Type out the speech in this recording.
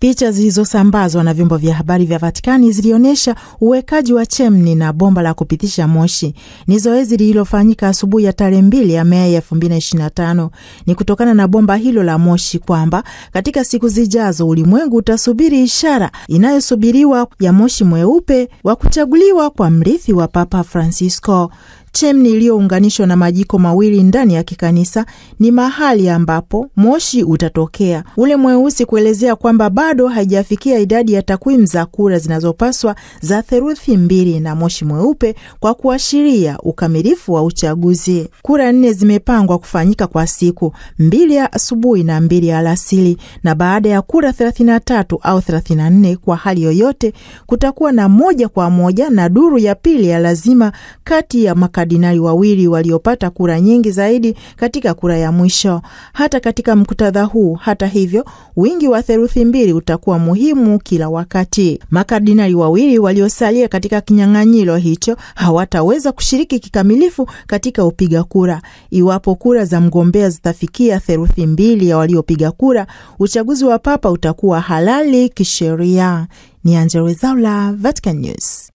Picha zilizosambazwa na vyombo vya habari vya Vatikani zilionyesha uwekaji wa chemni na bomba la kupitisha moshi. Ni zoezi lililofanyika asubuhi ya tarehe 2 ya Mei 2025. Ni kutokana na bomba hilo la moshi kwamba katika siku zijazo ulimwengu utasubiri ishara inayosubiriwa ya moshi mweupe wa kuchaguliwa kwa mrithi wa Papa Francisco. Chemni iliyounganishwa na majiko mawili ndani ya kikanisa ni mahali ambapo moshi utatokea, ule mweusi kuelezea kwamba bado haijafikia idadi ya takwimu za kura zinazopaswa za theluthi 2, na moshi mweupe kwa kuashiria ukamilifu wa uchaguzi. Kura 4 zimepangwa kufanyika kwa siku 2 ya asubuhi na 2 ya alasiri, na baada ya kura 33 au 34 kwa hali yoyote kutakuwa na moja kwa moja na duru ya pili ya lazima kati ya makardinali wawili waliopata kura nyingi zaidi katika kura ya mwisho. Hata katika muktadha huu, hata hivyo, wingi wa theluthi 2 utakuwa muhimu kila wakati. Makardinali wawili waliosalia katika kinyang'anyiro hicho hawataweza kushiriki kikamilifu katika upiga kura. Iwapo kura za mgombea zitafikia theluthi 2 ya waliopiga kura, uchaguzi wa papa utakuwa halali kisheria. Ni Angella Rwezaula, Vatican News.